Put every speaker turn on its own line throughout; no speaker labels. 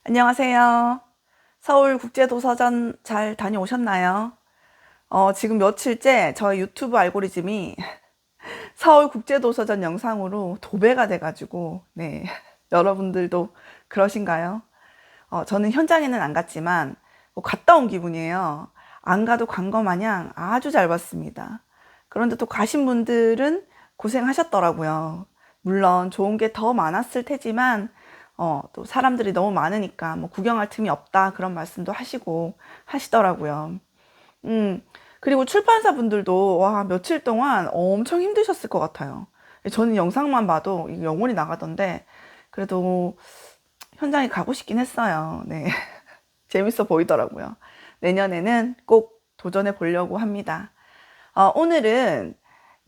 안녕하세요. 서울국제도서전 잘 다녀오셨나요? 지금 며칠째 저희 유튜브 알고리즘이 서울국제도서전 영상으로 도배가 돼가지고, 네. 여러분들도 그러신가요? 저는 현장에는 안 갔지만, 갔다 온 기분이에요. 안 가도 간 거 마냥 아주 잘 봤습니다. 그런데 또 가신 분들은 고생하셨더라고요. 물론 좋은 게 더 많았을 테지만, 또 사람들이 너무 많으니까 뭐 구경할 틈이 없다 그런 말씀도 하시고 하시더라고요. 음, 그리고 출판사 분들도 와, 며칠 동안 엄청 힘드셨을 것 같아요. 저는 영상만 봐도 이게 영혼이 나가던데, 그래도 현장에 가고 싶긴 했어요. 네. 재밌어 보이더라고요. 내년에는 꼭 도전해 보려고 합니다. 오늘은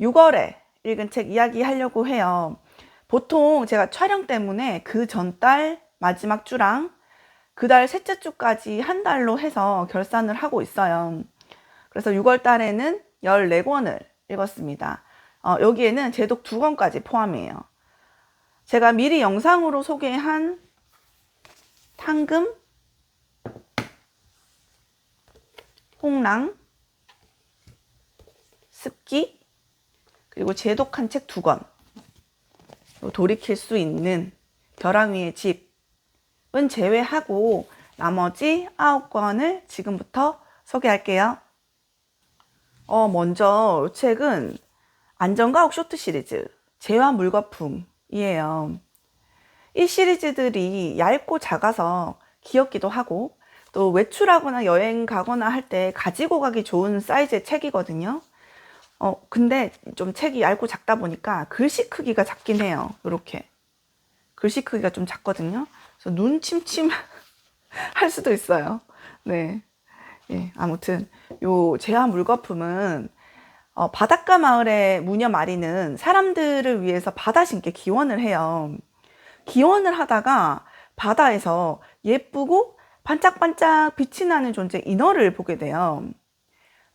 6월에 읽은 책 이야기 하려고 해요. 보통 제가 촬영 때문에 그 전달 마지막 주랑 그 달 셋째 주까지 한 달로 해서 결산을 하고 있어요. 그래서 6월 달에는 14권을 읽었습니다. 여기에는 제독 2권까지 포함이에요. 제가 미리 영상으로 소개한 탕금, 홍랑, 습기, 그리고 제독한 책 2권, 돌이킬 수 있는 벼랑 위의 집은 제외하고 나머지 9권을 지금부터 소개할게요. 먼저 이 책은 안전가옥 쇼트 시리즈 재화 물거품이에요. 이 시리즈들이 얇고 작아서 귀엽기도 하고 또 외출하거나 여행 가거나 할 때 가지고 가기 좋은 사이즈의 책이거든요. 근데 좀 책이 얇고 작다 보니까 글씨 크기가 작긴 해요. 이렇게 글씨 크기가 좀 작거든요. 그래서 눈 침침 할 수도 있어요. 네. 예, 아무튼 요 제화 물거품은 바닷가 마을의 무녀 마리는 사람들을 위해서 바다 신께 기원을 해요. 기원을 하다가 바다에서 예쁘고 반짝반짝 빛이 나는 존재 인어를 보게 돼요.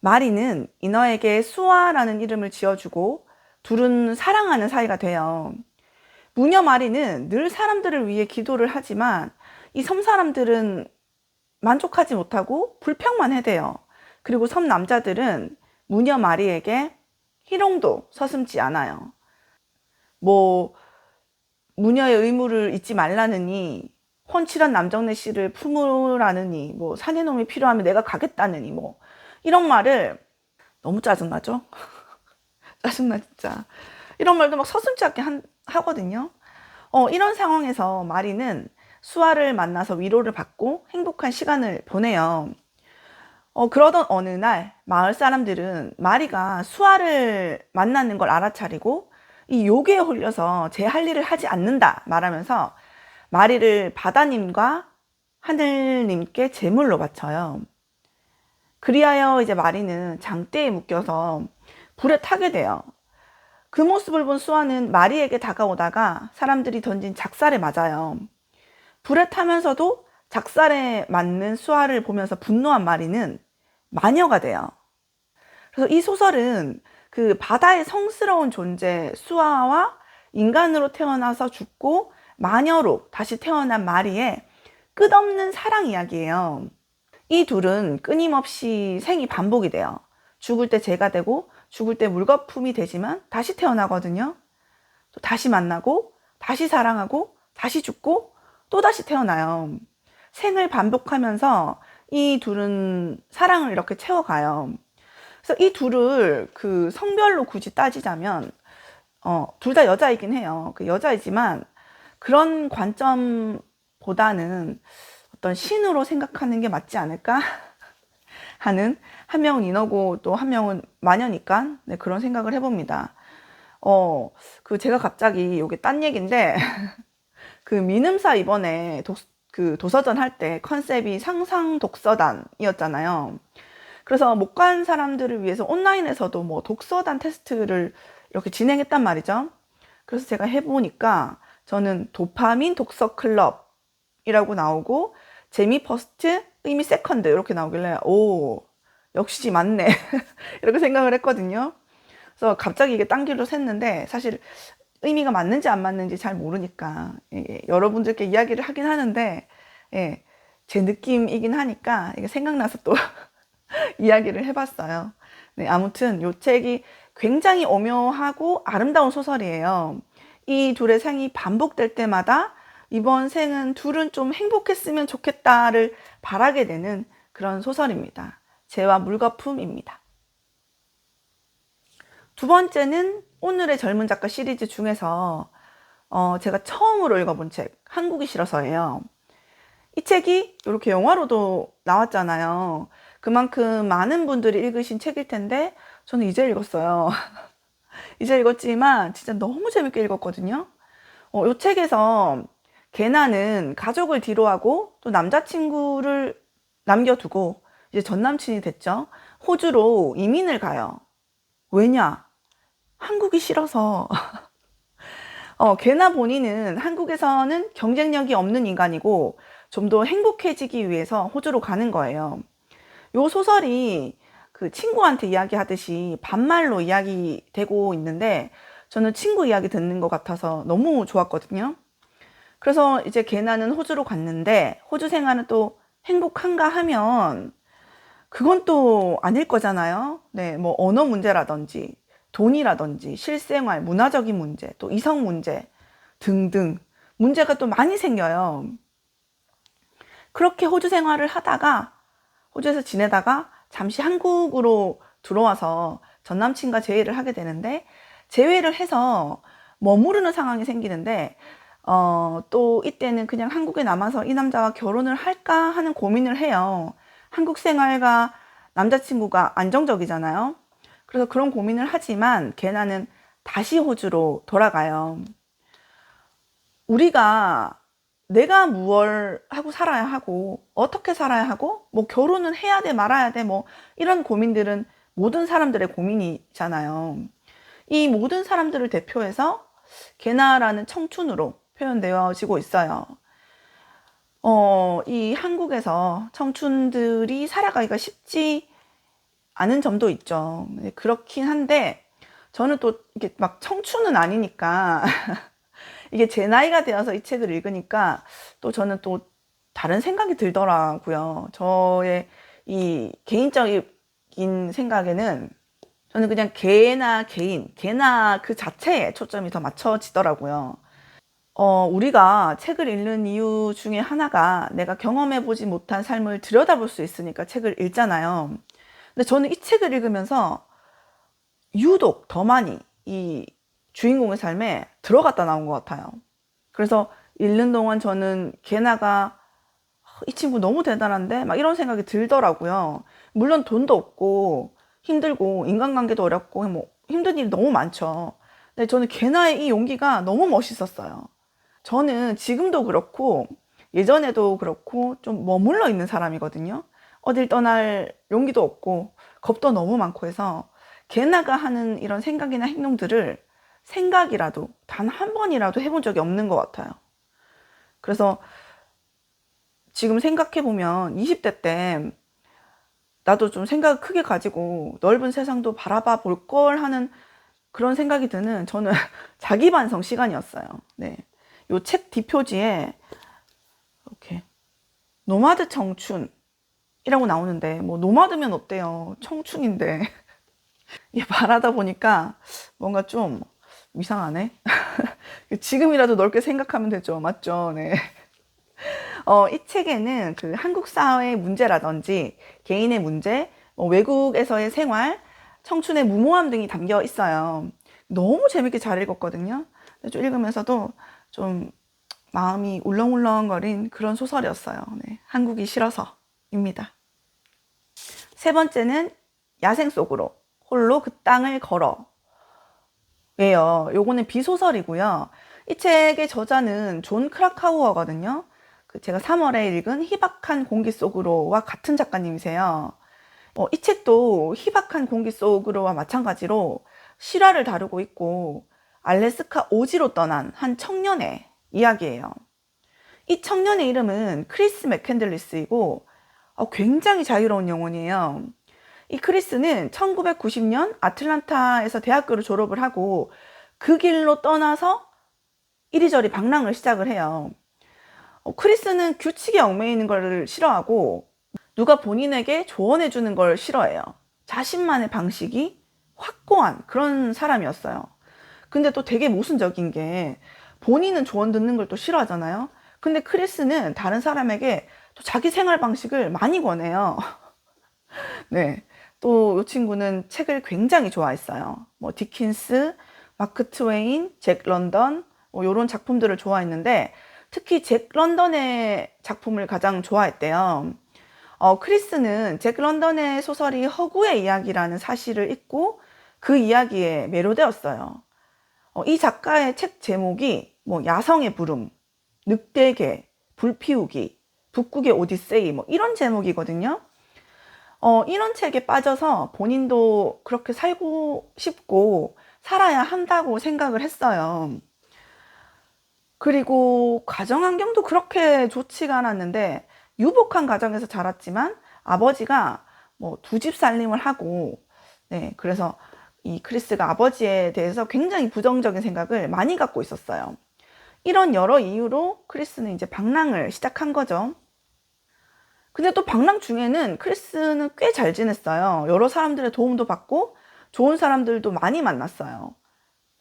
마리는 인어에게 수아라는 이름을 지어주고 둘은 사랑하는 사이가 돼요. 무녀 마리는 늘 사람들을 위해 기도를 하지만 이 섬 사람들은 만족하지 못하고 불평만 해대요. 그리고 섬 남자들은 무녀 마리에게 희롱도 서슴지 않아요. 뭐 무녀의 의무를 잊지 말라느니, 훤칠한 남정네 씨를 품으라느니, 뭐 사내놈이 필요하면 내가 가겠다느니, 뭐 이런 말을 너무 짜증나죠? 짜증나 진짜. 이런 말도 막 서슴지 않게 하거든요. 이런 상황에서 마리는 수아를 만나서 위로를 받고 행복한 시간을 보내요. 그러던 어느 날 마을 사람들은 마리가 수아를 만나는 걸 알아차리고 이 욕에 홀려서 제 할 일을 하지 않는다 말하면서 마리를 바다님과 하늘님께 제물로 바쳐요. 그리하여 이제 마리는 장대에 묶여서 불에 타게 돼요. 그 모습을 본 수아는 마리에게 다가오다가 사람들이 던진 작살에 맞아요. 불에 타면서도 작살에 맞는 수아를 보면서 분노한 마리는 마녀가 돼요. 그래서 이 소설은 그 바다의 성스러운 존재 수아와 인간으로 태어나서 죽고 마녀로 다시 태어난 마리의 끝없는 사랑 이야기예요. 이 둘은 끊임없이 생이 반복이 돼요. 죽을 때 재가 되고 죽을 때 물거품이 되지만 다시 태어나거든요. 또 다시 만나고 다시 사랑하고 다시 죽고 또 다시 태어나요. 생을 반복하면서 이 둘은 사랑을 이렇게 채워가요. 그래서 이 둘을 그 성별로 굳이 따지자면 둘 다 여자이긴 해요. 그 여자이지만 그런 관점보다는 어떤 신으로 생각하는 게 맞지 않을까 하는, 한 명은 인어고 또 한 명은 마녀니까 네, 그런 생각을 해봅니다. 그 제가 갑자기 요게 딴 얘기인데 그 민음사 이번에 그 도서전 할 때 컨셉이 상상 독서단이었잖아요. 그래서 못 간 사람들을 위해서 온라인에서도 뭐 독서단 테스트를 이렇게 진행했단 말이죠. 그래서 제가 해보니까 저는 도파민 독서 클럽이라고 나오고 재미 퍼스트, 의미 세컨드 이렇게 나오길래 오 역시 맞네 이렇게 생각을 했거든요. 그래서 갑자기 이게 딴 길로 샜는데 사실 의미가 맞는지 안 맞는지 잘 모르니까 여러분들께 이야기를 하긴 하는데 예, 제 느낌이긴 하니까 이게 생각나서 또 이야기를 해봤어요. 네, 아무튼 이 책이 굉장히 오묘하고 아름다운 소설이에요. 이 둘의 생이 반복될 때마다 이번 생은 둘은 좀 행복했으면 좋겠다를 바라게 되는 그런 소설입니다. 재와 물거품입니다. 두 번째는 오늘의 젊은 작가 시리즈 중에서 제가 처음으로 읽어본 책, 한국이 싫어서예요. 이 책이 이렇게 영화로도 나왔잖아요. 그만큼 많은 분들이 읽으신 책일 텐데 저는 이제 읽었어요. 이제 읽었지만 진짜 너무 재밌게 읽었거든요. 이 책에서 개나는 가족을 뒤로하고 또 남자친구를 남겨두고 이제 전남친이 됐죠. 호주로 이민을 가요. 왜냐? 한국이 싫어서. 개나 본인은 한국에서는 경쟁력이 없는 인간이고 좀 더 행복해지기 위해서 호주로 가는 거예요. 요 소설이 그 친구한테 이야기하듯이 반말로 이야기되고 있는데 저는 친구 이야기 듣는 것 같아서 너무 좋았거든요. 그래서 이제 개나는 호주로 갔는데 호주 생활은 또 행복한가 하면 그건 또 아닐 거잖아요. 네, 뭐 언어 문제라든지 돈이라든지 실생활, 문화적인 문제, 또 이성 문제 등등 문제가 또 많이 생겨요. 그렇게 호주 생활을 하다가 호주에서 지내다가 잠시 한국으로 들어와서 전남친과 재회를 하게 되는데 재회를 해서 머무르는 상황이 생기는데 또 이때는 그냥 한국에 남아서 이 남자와 결혼을 할까 하는 고민을 해요. 한국 생활과 남자친구가 안정적이잖아요. 그래서 그런 고민을 하지만 개나는 다시 호주로 돌아가요. 우리가 내가 무얼 하고 살아야 하고 어떻게 살아야 하고 뭐 결혼은 해야 돼 말아야 돼 뭐 이런 고민들은 모든 사람들의 고민이잖아요. 이 모든 사람들을 대표해서 개나라는 청춘으로 표현되어지고 있어요. 이 한국에서 청춘들이 살아가기가 쉽지 않은 점도 있죠. 그렇긴 한데 저는 또 이게 막 청춘은 아니니까 이게 제 나이가 되어서 이 책을 읽으니까 또 저는 또 다른 생각이 들더라고요. 저의 이 개인적인 생각에는 저는 그냥 개나 개인, 개나 그 자체에 초점이 더 맞춰지더라고요. 우리가 책을 읽는 이유 중에 하나가 내가 경험해보지 못한 삶을 들여다볼 수 있으니까 책을 읽잖아요. 근데 저는 이 책을 읽으면서 유독 더 많이 이 주인공의 삶에 들어갔다 나온 것 같아요. 그래서 읽는 동안 저는 개나가 이 친구 너무 대단한데 막 이런 생각이 들더라고요. 물론 돈도 없고 힘들고 인간관계도 어렵고 뭐 힘든 일이 너무 많죠. 근데 저는 개나의 이 용기가 너무 멋있었어요. 저는 지금도 그렇고 예전에도 그렇고 좀 머물러 있는 사람이거든요. 어딜 떠날 용기도 없고 겁도 너무 많고 해서 개나가 하는 이런 생각이나 행동들을 생각이라도 단 한 번이라도 해본 적이 없는 것 같아요. 그래서 지금 생각해보면 20대 때 나도 좀 생각을 크게 가지고 넓은 세상도 바라봐 볼 걸 하는 그런 생각이 드는 저는 자기 반성 시간이었어요. 네. 요 책 뒷표지에 이렇게 노마드 청춘이라고 나오는데 뭐 노마드면 어때요? 청춘인데 이게 말하다 보니까 뭔가 좀 이상하네. 지금이라도 넓게 생각하면 되죠. 맞죠? 네. 이 책에는 그 한국 사회의 문제라든지 개인의 문제, 외국에서의 생활, 청춘의 무모함 등이 담겨 있어요. 너무 재밌게 잘 읽었거든요. 좀 읽으면서도 좀 마음이 울렁울렁거린 그런 소설이었어요. 네. 한국이 싫어서입니다. 세 번째는 야생 속으로 홀로 그 땅을 걸어 예요. 요거는 비소설이고요. 이 책의 저자는 존 크라카우어거든요. 제가 3월에 읽은 희박한 공기 속으로와 같은 작가님이세요. 이 책도 희박한 공기 속으로와 마찬가지로 실화를 다루고 있고 알래스카 오지로 떠난 한 청년의 이야기예요. 이 청년의 이름은 크리스 맥캔들리스이고 굉장히 자유로운 영혼이에요. 이 크리스는 1990년 아틀란타에서 대학교를 졸업을 하고 그 길로 떠나서 이리저리 방랑을 시작을 해요. 크리스는 규칙에 얽매이는 걸 싫어하고 누가 본인에게 조언해 주는 걸 싫어해요. 자신만의 방식이 확고한 그런 사람이었어요. 근데 또 되게 모순적인 게 본인은 조언 듣는 걸 또 싫어하잖아요. 근데 크리스는 다른 사람에게 또 자기 생활 방식을 많이 권해요. 네. 또 이 친구는 책을 굉장히 좋아했어요. 뭐 디킨스, 마크 트웨인, 잭 런던 뭐 이런 작품들을 좋아했는데 특히 잭 런던의 작품을 가장 좋아했대요. 크리스는 잭 런던의 소설이 허구의 이야기라는 사실을 읽고 그 이야기에 매료되었어요. 이 작가의 책 제목이 뭐 야성의 부름, 늑대개, 불피우기, 북극의 오디세이 뭐 이런 제목이거든요. 이런 책에 빠져서 본인도 그렇게 살고 싶고 살아야 한다고 생각을 했어요. 그리고 가정 환경도 그렇게 좋지가 않았는데 유복한 가정에서 자랐지만 아버지가 뭐 두 집 살림을 하고 네, 그래서 이 크리스가 아버지에 대해서 굉장히 부정적인 생각을 많이 갖고 있었어요. 이런 여러 이유로 크리스는 이제 방랑을 시작한 거죠. 근데 또 방랑 중에는 크리스는 꽤 잘 지냈어요. 여러 사람들의 도움도 받고 좋은 사람들도 많이 만났어요.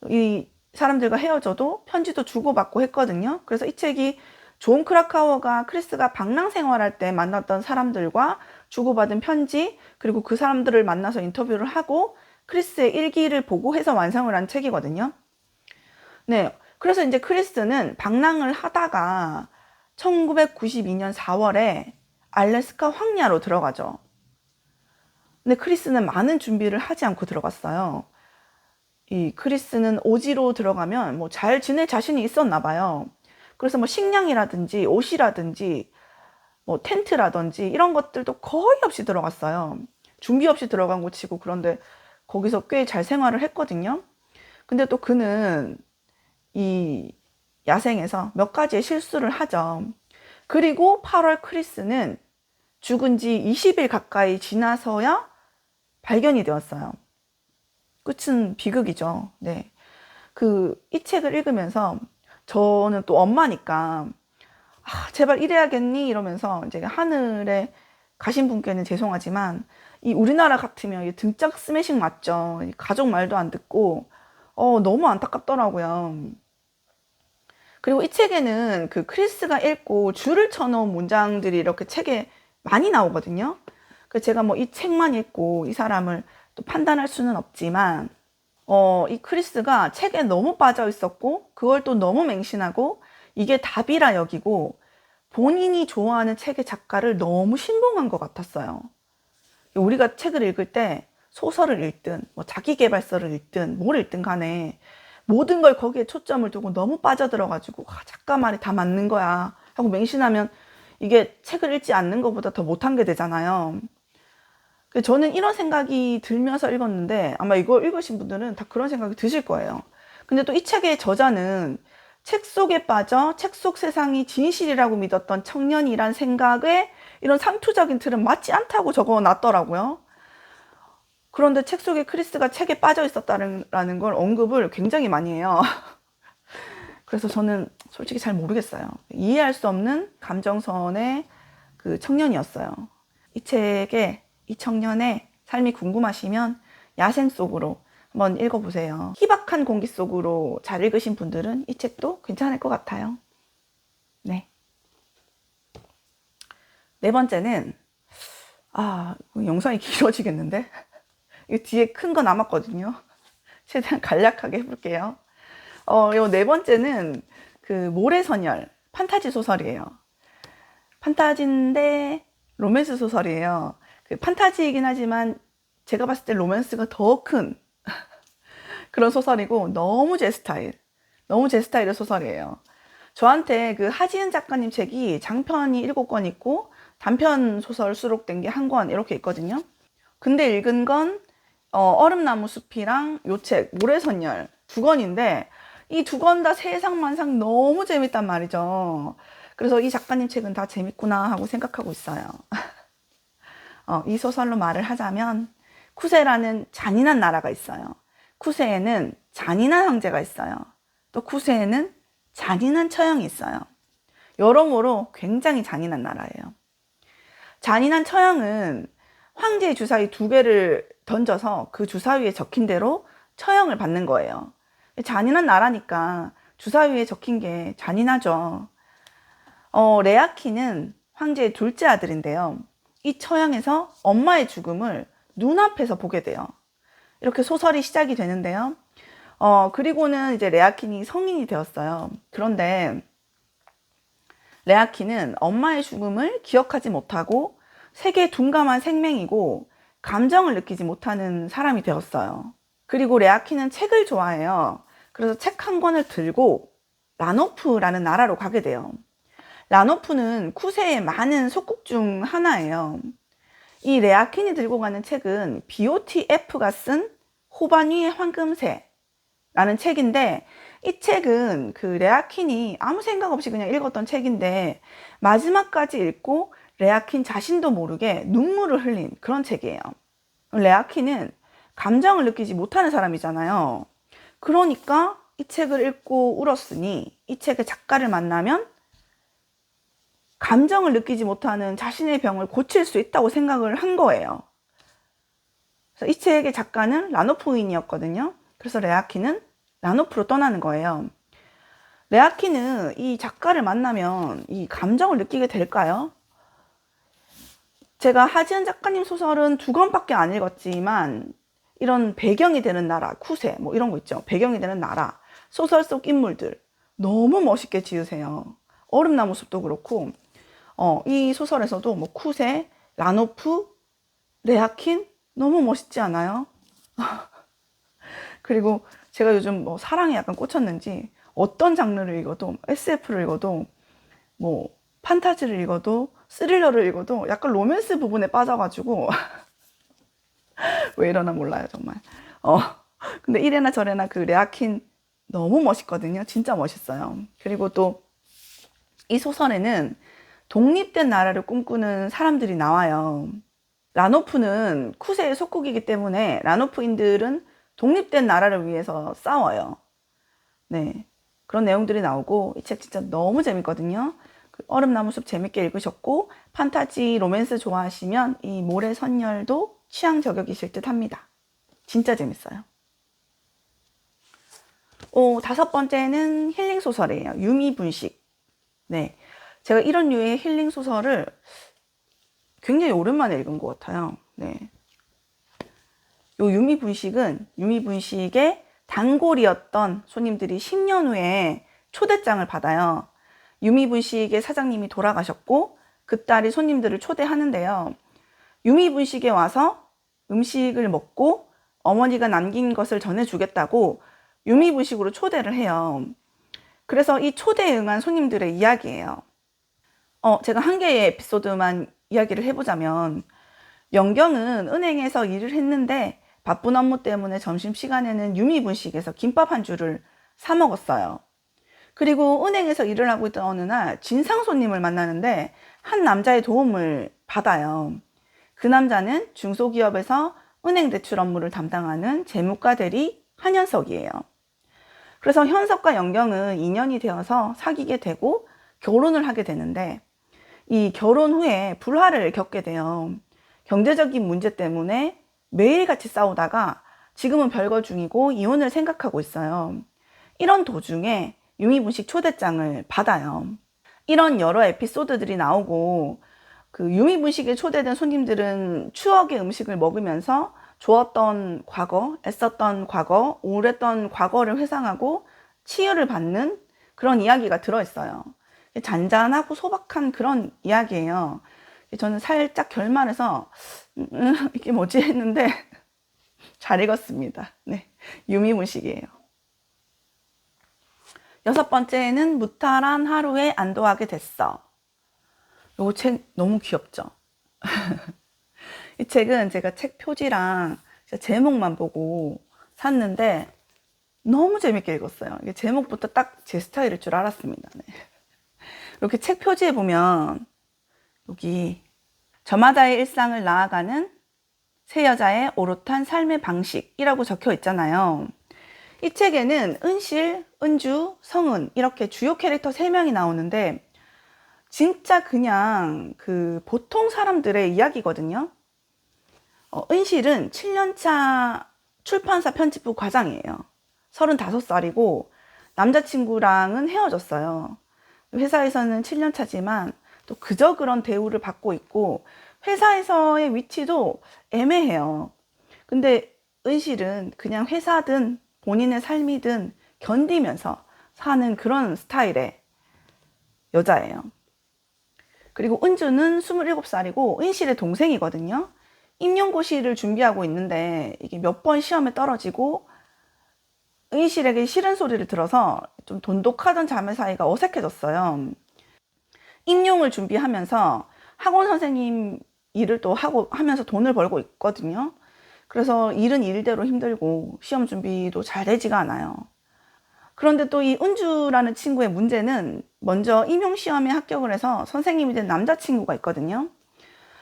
이 사람들과 헤어져도 편지도 주고받고 했거든요. 그래서 이 책이 존 크라카워가 크리스가 방랑 생활할 때 만났던 사람들과 주고받은 편지, 그리고 그 사람들을 만나서 인터뷰를 하고 크리스의 일기를 보고해서 완성을 한 책이거든요. 네. 그래서 이제 크리스는 방랑을 하다가 1992년 4월에 알래스카 황야로 들어가죠. 근데 크리스는 많은 준비를 하지 않고 들어갔어요. 이 크리스는 오지로 들어가면 뭐 잘 지낼 자신이 있었나 봐요. 그래서 뭐 식량이라든지 옷이라든지 뭐 텐트라든지 이런 것들도 거의 없이 들어갔어요. 준비 없이 들어간 거 치고. 그런데 거기서 꽤 잘 생활을 했거든요. 근데 또 그는 이 야생에서 몇 가지의 실수를 하죠. 그리고 8월 크리스는 죽은 지 20일 가까이 지나서야 발견이 되었어요. 끝은 비극이죠. 네. 이 책을 읽으면서 저는 또 엄마니까 제발 이래야겠니? 이러면서 이제 하늘에 가신 분께는 죄송하지만 이 우리나라 같으면 이 등짝 스매싱 맞죠. 가족 말도 안 듣고 너무 안타깝더라고요. 그리고 이 책에는 그 크리스가 읽고 줄을 쳐놓은 문장들이 이렇게 책에 많이 나오거든요. 그래서 제가 뭐 이 책만 읽고 이 사람을 또 판단할 수는 없지만 이 크리스가 책에 너무 빠져 있었고 그걸 또 너무 맹신하고 이게 답이라 여기고 본인이 좋아하는 책의 작가를 너무 신봉한 것 같았어요. 우리가 책을 읽을 때 소설을 읽든 뭐 자기계발서를 읽든 뭘 읽든 간에 모든 걸 거기에 초점을 두고 너무 빠져들어가지고 작가 말이 다 맞는 거야 하고 맹신하면 이게 책을 읽지 않는 것보다 더 못한 게 되잖아요. 저는 이런 생각이 들면서 읽었는데 아마 이걸 읽으신 분들은 다 그런 생각이 드실 거예요. 근데 또 이 책의 저자는 책 속에 빠져 책 속 세상이 진실이라고 믿었던 청년이란 생각에 이런 상투적인 틀은 맞지 않다고 적어놨더라고요. 그런데 책 속에 크리스가 책에 빠져 있었다는 걸 언급을 굉장히 많이 해요. 그래서 저는 솔직히 잘 모르겠어요. 이해할 수 없는 감정선의 그 청년이었어요. 이 책에 이 청년의 삶이 궁금하시면 야생 속으로 한번 읽어보세요. 희박한 공기 속으로 잘 읽으신 분들은 이 책도 괜찮을 것 같아요. 네. 네 번째는 영상이 길어지겠는데? 이 뒤에 큰 거 남았거든요. 최대한 간략하게 해볼게요. 요 네 번째는 그 모래선열 판타지 소설이에요. 판타지인데 로맨스 소설이에요. 그 판타지이긴 하지만 제가 봤을 때 로맨스가 더 큰 그런 소설이고 너무 제 스타일의 소설이에요. 저한테 그 하지은 작가님 책이 장편이 7권 있고 단편 소설 수록된 게 1권 이렇게 있거든요. 근데 읽은 건 얼음나무 숲이랑 요 책 모래선열 2권인데 이 2권 다 세상만상 너무 재밌단 말이죠. 그래서 이 작가님 책은 다 재밌구나 하고 생각하고 있어요. 이 소설로 말을 하자면 쿠세라는 잔인한 나라가 있어요. 쿠세에는 잔인한 황제가 있어요. 또 쿠세에는 잔인한 처형이 있어요. 여러모로 굉장히 잔인한 나라예요. 잔인한 처형은 황제의 주사위 2개를 던져서 그 주사위에 적힌 대로 처형을 받는 거예요. 잔인한 나라니까 주사위에 적힌 게 잔인하죠. 레아키는 황제의 둘째 아들인데요. 이 처형에서 엄마의 죽음을 눈앞에서 보게 돼요. 이렇게 소설이 시작이 되는데요. 그리고는 이제 레아킨이 성인이 되었어요. 그런데 레아킨은 엄마의 죽음을 기억하지 못하고 세계에 둔감한 생명이고 감정을 느끼지 못하는 사람이 되었어요. 그리고 레아킨은 책을 좋아해요. 그래서 책 한 권을 들고 라노프라는 나라로 가게 돼요. 라노프는 쿠세의 많은 속국 중 하나예요. 이 레아킨이 들고 가는 책은 BOTF가 쓴 호반 위의 황금새라는 책인데, 이 책은 그 레아킨이 아무 생각 없이 그냥 읽었던 책인데 마지막까지 읽고 레아킨 자신도 모르게 눈물을 흘린 그런 책이에요. 레아킨은 감정을 느끼지 못하는 사람이잖아요. 그러니까 이 책을 읽고 울었으니 이 책의 작가를 만나면 감정을 느끼지 못하는 자신의 병을 고칠 수 있다고 생각을 한 거예요. 그래서 이 책의 작가는 라노프인이었거든요. 그래서 레아킨은 라노프로 떠나는 거예요. 레아킨은 이 작가를 만나면 이 감정을 느끼게 될까요? 제가 하지은 작가님 소설은 2권밖에 안 읽었지만 이런 배경이 되는 나라, 쿠세 뭐 이런 거 있죠. 배경이 되는 나라, 소설 속 인물들 너무 멋있게 지으세요. 얼음나무 숲도 그렇고 이 소설에서도 뭐 쿠세, 라노프, 레아킨 너무 멋있지 않아요? 그리고 제가 요즘 뭐 사랑에 약간 꽂혔는지 어떤 장르를 읽어도, SF를 읽어도, 뭐 판타지를 읽어도, 스릴러를 읽어도 약간 로맨스 부분에 빠져가지고 왜 이러나 몰라요 정말. 근데 이래나 저래나 그 레아킨 너무 멋있거든요. 진짜 멋있어요. 그리고 또 이 소설에는 독립된 나라를 꿈꾸는 사람들이 나와요. 라노프는 쿠세의 속국이기 때문에 라노프인들은 독립된 나라를 위해서 싸워요. 네, 그런 내용들이 나오고 이 책 진짜 너무 재밌거든요. 얼음나무숲 재밌게 읽으셨고 판타지 로맨스 좋아하시면 이 모래선열도 취향 저격이실 듯 합니다. 진짜 재밌어요. 5번째는 힐링 소설이에요. 유미분식. 네, 제가 이런 류의 힐링 소설을 굉장히 오랜만에 읽은 것 같아요. 네, 요 유미분식의 단골이었던 손님들이 10년 후에 초대장을 받아요. 유미분식의 사장님이 돌아가셨고 그 딸이 손님들을 초대하는데요. 유미분식에 와서 음식을 먹고 어머니가 남긴 것을 전해주겠다고 유미분식으로 초대를 해요. 그래서 이 초대에 응한 손님들의 이야기예요. 제가 한 개의 에피소드만 이야기를 해보자면, 영경은 은행에서 일을 했는데 바쁜 업무 때문에 점심시간에는 유미분식에서 김밥 한 줄을 사 먹었어요. 그리고 은행에서 일을 하고 있던 어느 날 진상 손님을 만나는데 한 남자의 도움을 받아요. 그 남자는 중소기업에서 은행 대출 업무를 담당하는 재무과 대리 한현석이에요. 그래서 현석과 영경은 인연이 되어서 사귀게 되고 결혼을 하게 되는데, 이 결혼 후에 불화를 겪게 돼요. 경제적인 문제 때문에 매일같이 싸우다가 지금은 별거 중이고 이혼을 생각하고 있어요. 이런 도중에 유미분식 초대장을 받아요. 이런 여러 에피소드들이 나오고 그 유미분식에 초대된 손님들은 추억의 음식을 먹으면서 좋았던 과거, 애썼던 과거, 우울했던 과거를 회상하고 치유를 받는 그런 이야기가 들어있어요. 잔잔하고 소박한 그런 이야기예요. 저는 살짝 결말에서 이게 뭐지 했는데 잘 읽었습니다. 네, 유미분식이에요. 6번째는 무탈한 하루에 안도하게 됐어. 이 책 너무 귀엽죠? 이 책은 제가 책 표지랑 제목만 보고 샀는데 너무 재밌게 읽었어요. 이게 제목부터 딱 제 스타일일 줄 알았습니다. 네. 이렇게 책 표지에 보면 여기 저마다의 일상을 나아가는 세 여자의 오롯한 삶의 방식이라고 적혀 있잖아요. 이 책에는 은실, 은주, 성은 이렇게 주요 캐릭터 3명이 나오는데 진짜 그냥 그 보통 사람들의 이야기거든요. 은실은 7년차 출판사 편집부 과장이에요. 35살이고 남자친구랑은 헤어졌어요. 회사에서는 7년차지만 또 그저 그런 대우를 받고 있고 회사에서의 위치도 애매해요. 근데 은실은 그냥 회사든 본인의 삶이든 견디면서 사는 그런 스타일의 여자예요. 그리고 은주는 27살이고 은실의 동생이거든요. 임용고시를 준비하고 있는데 이게 몇 번 시험에 떨어지고 은실에게 싫은 소리를 들어서 좀 돈독하던 자매 사이가 어색해졌어요. 임용을 준비하면서 학원 선생님 일을 또 하고 하면서 돈을 벌고 있거든요. 그래서 일은 일대로 힘들고 시험 준비도 잘 되지가 않아요. 그런데 또 이 은주라는 친구의 문제는 먼저 임용시험에 합격을 해서 선생님이 된 남자친구가 있거든요.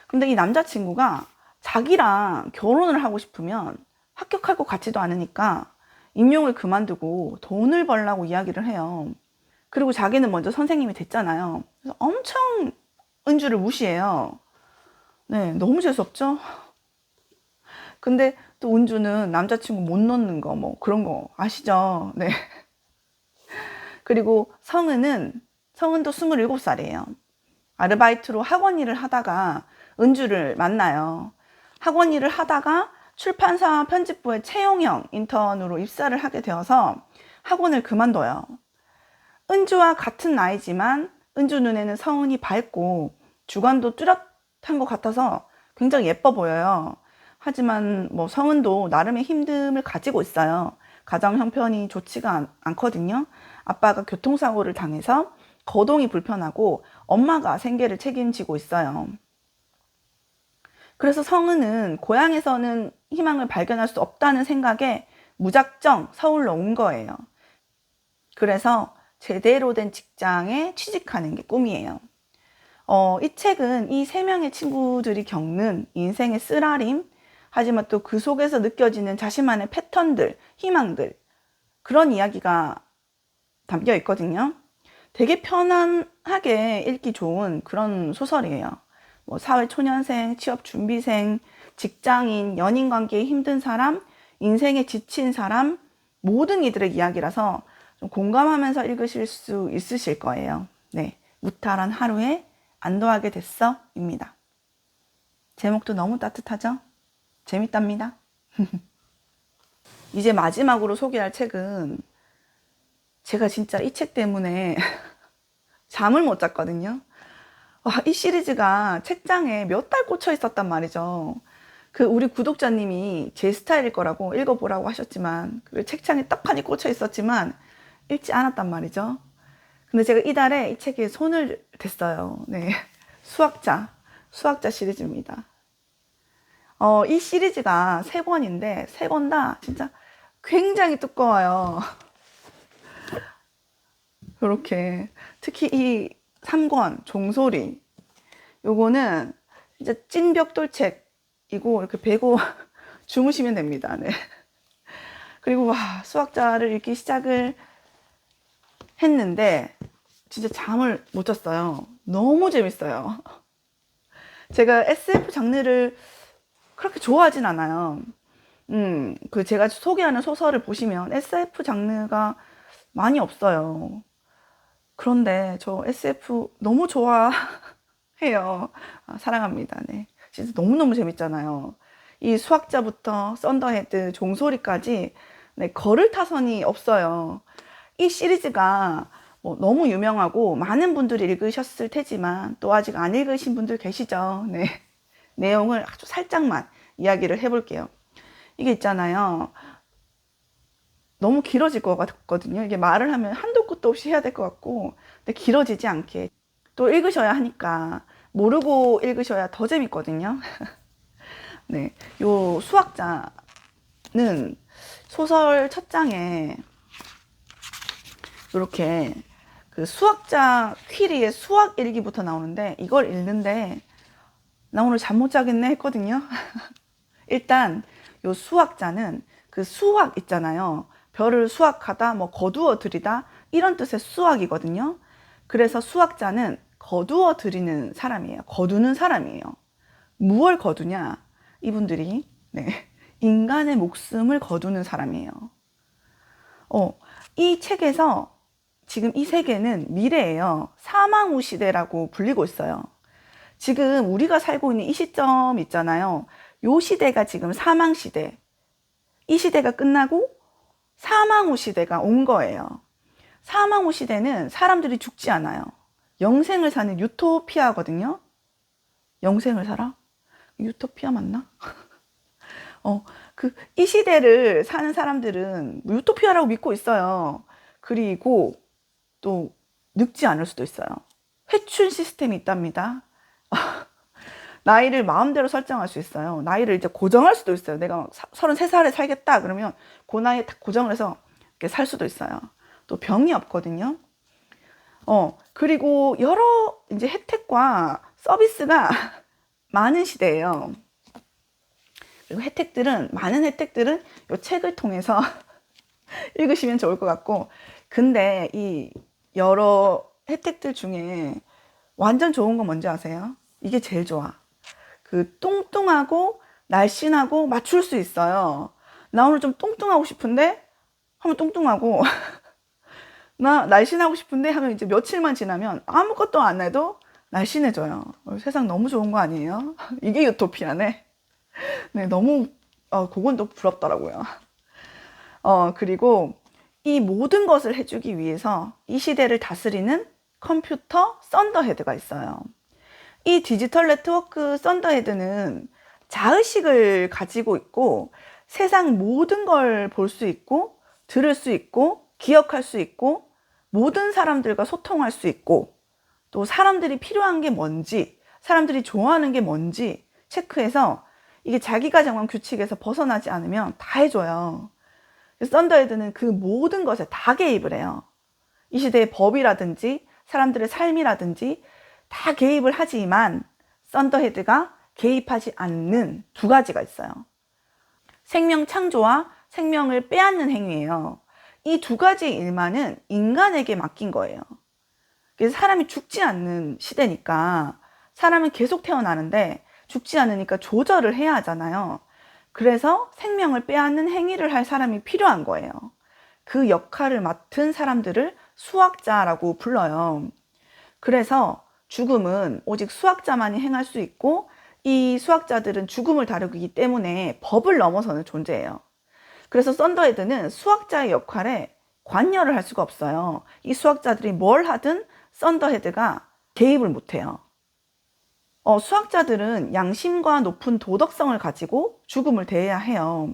근데 이 남자친구가 자기랑 결혼을 하고 싶으면 합격할 것 같지도 않으니까 임용을 그만두고 돈을 벌라고 이야기를 해요. 그리고 자기는 먼저 선생님이 됐잖아요. 그래서 엄청 은주를 무시해요. 네, 너무 재수없죠? 근데 또 은주는 남자친구 못 놓는 거 뭐 그런 거 아시죠? 네. 그리고 성은도 27살이에요. 아르바이트로 학원 일을 하다가 은주를 만나요. 학원 일을 하다가 출판사 편집부에 채용형 인턴으로 입사를 하게 되어서 학원을 그만둬요. 은주와 같은 나이지만 은주 눈에는 성은이 밝고 주관도 뚜렷한 것 같아서 굉장히 예뻐 보여요. 하지만 뭐 성은도 나름의 힘듦을 가지고 있어요. 가정 형편이 좋지가 않거든요. 아빠가 교통사고를 당해서 거동이 불편하고 엄마가 생계를 책임지고 있어요. 그래서 성은은 고향에서는 희망을 발견할 수 없다는 생각에 무작정 서울로 온 거예요. 그래서 제대로 된 직장에 취직하는 게 꿈이에요. 이 책은 이 세 명의 친구들이 겪는 인생의 쓰라림, 하지만 또 그 속에서 느껴지는 자신만의 패턴들, 희망들, 그런 이야기가 담겨 있거든요. 되게 편안하게 읽기 좋은 그런 소설이에요. 뭐 사회초년생, 취업준비생, 직장인, 연인관계에 힘든 사람, 인생에 지친 사람, 모든 이들의 이야기라서 좀 공감하면서 읽으실 수 있으실 거예요. 네, 무탈한 하루에 안도하게 됐어 입니다. 제목도 너무 따뜻하죠? 재밌답니다. 이제 마지막으로 소개할 책은 제가 진짜 이 책 때문에 잠을 못 잤거든요. 이 시리즈가 책장에 몇 달 꽂혀 있었단 말이죠. 그 우리 구독자님이 제 스타일일 거라고 읽어보라고 하셨지만 그 책장에 떡하니 꽂혀 있었지만 읽지 않았단 말이죠. 근데 제가 이달에 이 책에 손을 댔어요. 네, 수학자 시리즈입니다. 이 시리즈가 3권인데 3권 다 진짜 굉장히 두꺼워요. 이렇게 특히 이 3권 종소리 요거는 진짜 찐 벽돌책이고 이렇게 베고 주무시면 됩니다. 네. 그리고 와, 수학자를 읽기 시작을 했는데 진짜 잠을 못 잤어요. 너무 재밌어요. 제가 SF 장르를 그렇게 좋아하진 않아요. 그 제가 소개하는 소설을 보시면 SF 장르가 많이 없어요. 그런데 저 SF 너무 좋아해요. 사랑합니다. 네. 진짜 너무너무 재밌잖아요. 이 수학자부터 썬더헤드, 종소리까지 네, 걸을 타선이 없어요. 이 시리즈가 뭐 너무 유명하고 많은 분들이 읽으셨을 테지만 또 아직 안 읽으신 분들 계시죠. 네. 내용을 아주 살짝만 이야기를 해볼게요. 이게 있잖아요. 너무 길어질 것 같거든요. 이게 말을 하면 한도 끝도 없이 해야 될 것 같고, 근데 길어지지 않게 또 읽으셔야 하니까 모르고 읽으셔야 더 재밌거든요. 네, 요 수학자는 소설 첫 장에 이렇게 그 수학자 퀴리의 수학 일기부터 나오는데 이걸 읽는데 나 오늘 잠 못 자겠네 했거든요. 일단 요 수학자는 그 수학 있잖아요. 별을 수학하다, 뭐 거두어 들이다 이런 뜻의 수학이거든요. 그래서 수학자는 거두어 드리는 사람이에요. 거두는 사람이에요. 무엇을 거두냐? 이분들이 인간의 목숨을 거두는 사람이에요. 이 책에서 지금 이 세계는 미래예요. 사망 후 시대라고 불리고 있어요. 지금 우리가 살고 있는 이 시점 있잖아요. 요 시대가 지금 사망 시대. 이 시대가 끝나고 사망 후 시대가 온 거예요. 사망 후 시대는 사람들이 죽지 않아요. 영생을 사는 유토피아거든요. 영생을 살아? 유토피아 맞나? 이 시대를 사는 사람들은 유토피아라고 믿고 있어요. 그리고 또 늙지 않을 수도 있어요. 회춘 시스템이 있답니다. 나이를 마음대로 설정할 수 있어요. 나이를 이제 고정할 수도 있어요. 내가 33살에 살겠다 그러면 그 나이에 딱 고정을 해서 이렇게 살 수도 있어요. 또 병이 없거든요. 그리고 여러 이제 혜택과 서비스가 많은 시대예요. 그리고 많은 혜택들은 이 책을 통해서 읽으시면 좋을 것 같고, 근데 이 여러 혜택들 중에 완전 좋은 건 뭔지 아세요? 이게 제일 좋아. 그 뚱뚱하고 날씬하고 맞출 수 있어요. 나 오늘 좀 뚱뚱하고 싶은데 하면 뚱뚱하고 나 날씬하고 싶은데 하면 이제 며칠만 지나면 아무것도 안 해도 날씬해져요. 세상 너무 좋은 거 아니에요? 이게 유토피아네. 네, 너무 그건 또 부럽더라고요. 그리고 이 모든 것을 해주기 위해서 이 시대를 다스리는 컴퓨터 썬더헤드가 있어요. 이 디지털 네트워크 썬더헤드는 자의식을 가지고 있고 세상 모든 걸 볼 수 있고 들을 수 있고 기억할 수 있고 모든 사람들과 소통할 수 있고 또 사람들이 필요한 게 뭔지 사람들이 좋아하는 게 뭔지 체크해서 이게 자기가 정한 규칙에서 벗어나지 않으면 다 해줘요. 썬더헤드는 그 모든 것에 다 개입을 해요. 이 시대의 법이라든지 사람들의 삶이라든지 다 개입을 하지만 썬더헤드가 개입하지 않는 두 가지가 있어요. 생명 창조와 생명을 빼앗는 행위예요. 이 두 가지 일만은 인간에게 맡긴 거예요. 그래서 사람이 죽지 않는 시대니까 사람은 계속 태어나는데 죽지 않으니까 조절을 해야 하잖아요. 그래서 생명을 빼앗는 행위를 할 사람이 필요한 거예요. 그 역할을 맡은 사람들을 수학자라고 불러요. 그래서 죽음은 오직 수학자만이 행할 수 있고 이 수학자들은 죽음을 다루기 때문에 법을 넘어서는 존재예요. 그래서 썬더헤드는 수학자의 역할에 관여를 할 수가 없어요. 이 수학자들이 뭘 하든 썬더헤드가 개입을 못해요. 수학자들은 양심과 높은 도덕성을 가지고 죽음을 대해야 해요.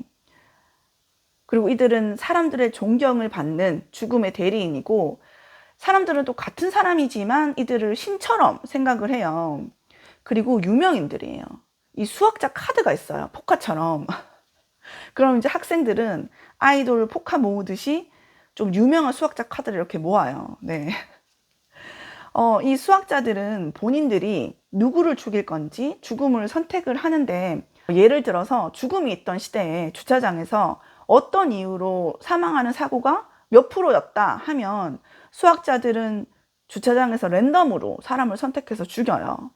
그리고 이들은 사람들의 존경을 받는 죽음의 대리인이고 사람들은 또 같은 사람이지만 이들을 신처럼 생각을 해요. 그리고 유명인들이에요. 이 수학자 카드가 있어요. 포카처럼. 그럼 이제 학생들은 아이돌 포카 모으듯이 좀 유명한 수학자 카드를 이렇게 모아요. 네. 이 수학자들은 본인들이 누구를 죽일 건지 죽음을 선택을 하는데 예를 들어서 죽음이 있던 시대에 주차장에서 어떤 이유로 사망하는 사고가 몇 프로였다 하면 수학자들은 주차장에서 랜덤으로 사람을 선택해서 죽여요.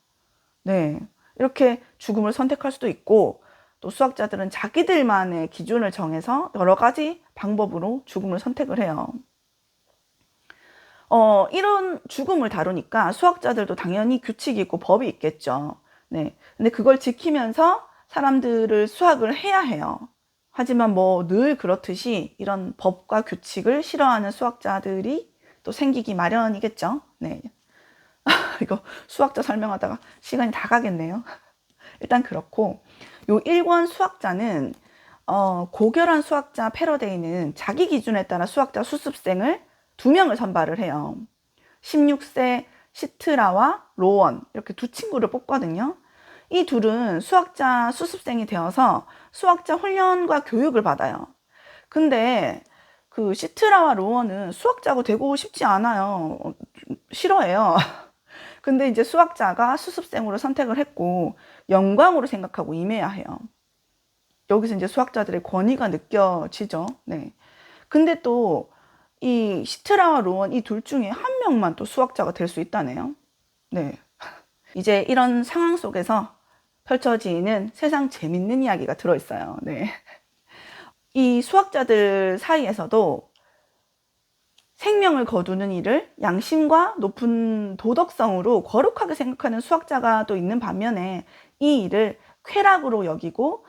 네. 이렇게 죽음을 선택할 수도 있고 또 수학자들은 자기들만의 기준을 정해서 여러 가지 방법으로 죽음을 선택을 해요. 이런 죽음을 다루니까 수학자들도 당연히 규칙이 있고 법이 있겠죠. 네. 근데 그걸 지키면서 사람들을 수학을 해야 해요. 하지만 뭐 늘 그렇듯이 이런 법과 규칙을 싫어하는 수학자들이 또 생기기 마련이겠죠. 네. 이거 수학자 설명하다가 시간이 다 가겠네요. 일단 그렇고 요 1권 수학자는 고결한 수학자 패러데이는 자기 기준에 따라 수학자 수습생을 2명을 선발을 해요. 16세 시트라와 로원 이렇게 두 친구를 뽑거든요. 이 둘은 수학자 수습생이 되어서 수학자 훈련과 교육을 받아요. 근데 그 시트라와 로원은 수학자고 되고 싶지 않아요. 싫어해요. 근데 이제 수학자가 수습생으로 선택을 했고 영광으로 생각하고 임해야 해요. 여기서 이제 수학자들의 권위가 느껴지죠. 네. 근데 또 이 시트라와 로원 이 둘 중에 한 명만 또 수학자가 될 수 있다네요. 네. 이제 이런 상황 속에서 펼쳐지는 세상 재밌는 이야기가 들어있어요. 네. 이 수학자들 사이에서도 생명을 거두는 일을 양심과 높은 도덕성으로 거룩하게 생각하는 수학자가 또 있는 반면에 이 일을 쾌락으로 여기고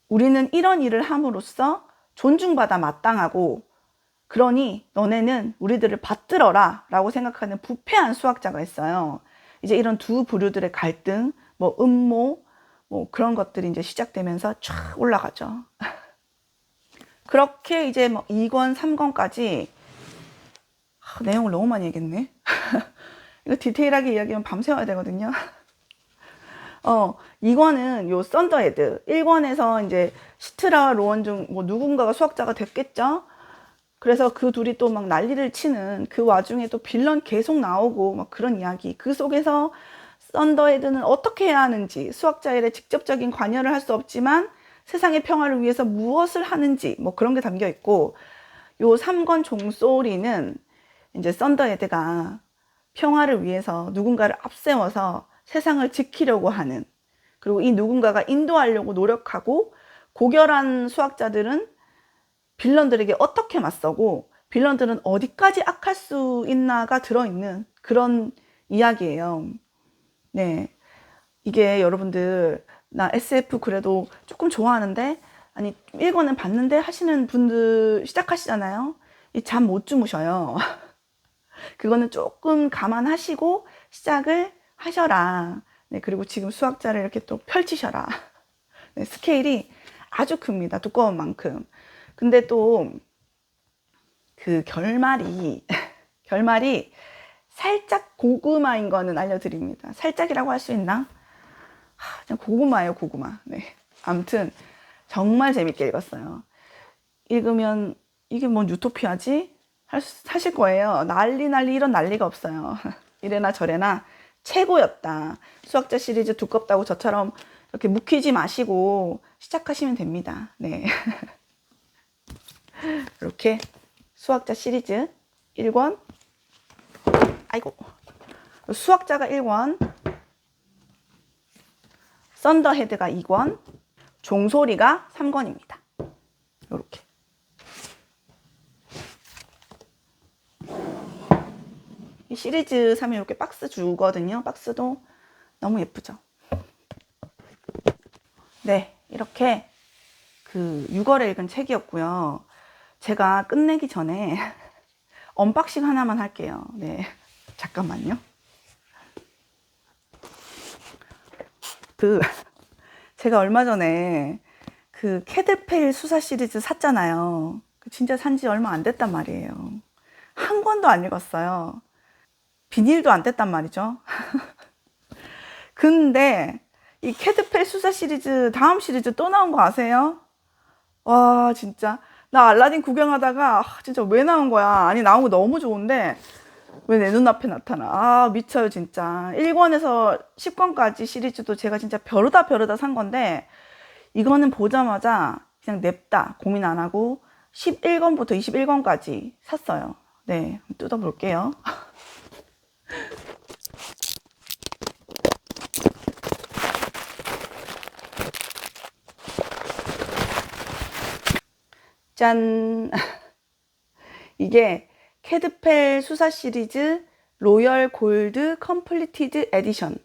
우리는 이런 일을 함으로써 존중받아 마땅하고 그러니 너네는 우리들을 받들어라 라고 생각하는 부패한 수학자가 있어요. 이제 이런 두 부류들의 갈등, 뭐 음모, 뭐 그런 것들이 이제 시작되면서 쫙 올라가죠. 그렇게 이제 뭐 2권, 3권까지 내용을 너무 많이 얘기했네. 이거 디테일하게 이야기하면 밤새워야 되거든요. 2권은 요 썬더헤드, 1권에서 이제 시트라와 로원 중 뭐 누군가가 수학자가 됐겠죠. 그래서 그 둘이 또 막 난리를 치는 그 와중에 또 빌런 계속 나오고 막 그런 이야기. 그 속에서 썬더헤드는 어떻게 해야 하는지, 수학자 일에 직접적인 관여를 할 수 없지만 세상의 평화를 위해서 무엇을 하는지 뭐 그런 게 담겨 있고, 요 3권 종소리는 이제 썬더헤드가 평화를 위해서 누군가를 앞세워서 세상을 지키려고 하는, 그리고 이 누군가가 인도하려고 노력하고, 고결한 수학자들은 빌런들에게 어떻게 맞서고 빌런들은 어디까지 악할 수 있나가 들어있는 그런 이야기예요. 네, 이게 여러분들 나 SF 그래도 조금 좋아하는데, 아니 1권은 봤는데 하시는 분들 시작하시잖아요. 이 잠 못 주무셔요. 그거는 조금 감안하시고 시작을 하셔라. 네, 그리고 지금 수학자를 이렇게 또 펼치셔라. 네, 스케일이 아주 큽니다. 두꺼운 만큼. 근데 또 그 결말이 살짝 고구마인 거는 알려드립니다. 살짝이라고 할 수 있나? 그냥 고구마예요, 고구마. 네. 아무튼 정말 재밌게 읽었어요. 읽으면 이게 뭔 유토피아지? 하실 거예요. 난리 이런 난리가 없어요. 이래나 저래나 최고였다. 수학자 시리즈 두껍다고 저처럼 이렇게 묵히지 마시고 시작하시면 됩니다. 네. 이렇게 수학자 시리즈 1권, 아이고, 수학자가 1권, 썬더헤드가 2권, 종소리가 3권입니다. 이렇게. 이 시리즈 사면 이렇게 박스 주거든요. 박스도 너무 예쁘죠. 네, 이렇게 그 6월에 읽은 책이었고요. 제가 끝내기 전에 언박싱 하나만 할게요. 네, 잠깐만요. 제가 얼마 전에 그 캐드페일 수사 시리즈 샀잖아요. 진짜 산지 얼마 안 됐단 말이에요. 한 권도 안 읽었어요. 비닐도 안 뗐단 말이죠. 근데 이 캐드페일 수사 시리즈 다음 시리즈 또 나온 거 아세요? 와, 진짜 나 알라딘 구경하다가 진짜 왜 나온 거야. 아니 나온 거 너무 좋은데 왜 내 눈앞에 나타나. 미쳐요 진짜. 1권에서 10권까지 시리즈도 제가 진짜 벼르다 산 건데, 이거는 보자마자 그냥 냅다 고민 안 하고 11권부터 21권까지 샀어요. 네, 뜯어볼게요. 짠. 이게 캐드펠 수사 시리즈 로열 골드 컴플리티드 에디션.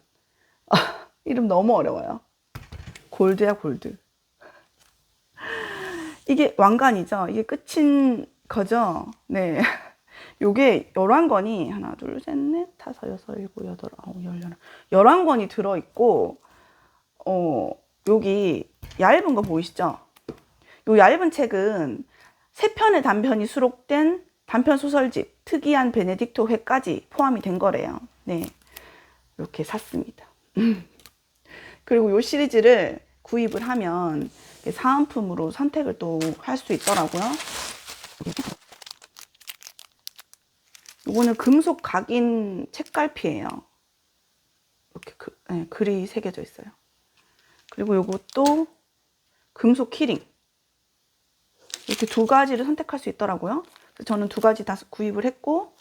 이름 너무 어려워요. 골드야 골드. 이게 왕관이죠. 이게 끝인 거죠. 네. 요게 11권이 하나 둘 셋 넷 다섯 여섯 일곱 여덟 아홉 열 11권이 들어있고, 여기 얇은 거 보이시죠? 요 얇은 책은 3편의 단편이 수록된 단편 소설집 특이한 베네딕토 회까지 포함이 된 거래요. 네, 이렇게 샀습니다. 그리고 요 시리즈를 구입을 하면 사은품으로 선택을 또 할 수 있더라고요. 요거는 금속 각인 책갈피예요. 이렇게 네, 글이 새겨져 있어요. 그리고 요것도 금속 키링. 이렇게 두 가지를 선택할 수 있더라고요. 저는 두 가지 다 구입을 했고,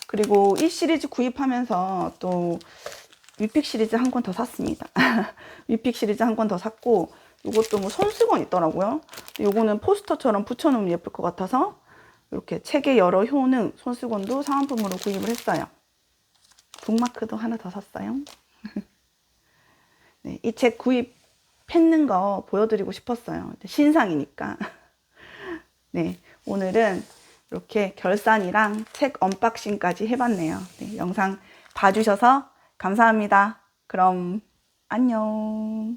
그리고 이 시리즈 구입하면서 또 위픽 시리즈 한 권 더 샀습니다. 위픽 시리즈 한 권 더 샀고, 이것도 뭐 손수건 있더라고요. 요거는 포스터처럼 붙여놓으면 예쁠 것 같아서 이렇게 책의 여러 효능 손수건도 사은품으로 구입을 했어요. 북마크도 하나 더 샀어요. 네, 이 책 구입했는 거 보여드리고 싶었어요. 신상이니까. 네, 오늘은 이렇게 결산이랑 책 언박싱까지 해봤네요. 네, 영상 봐주셔서 감사합니다. 그럼 안녕.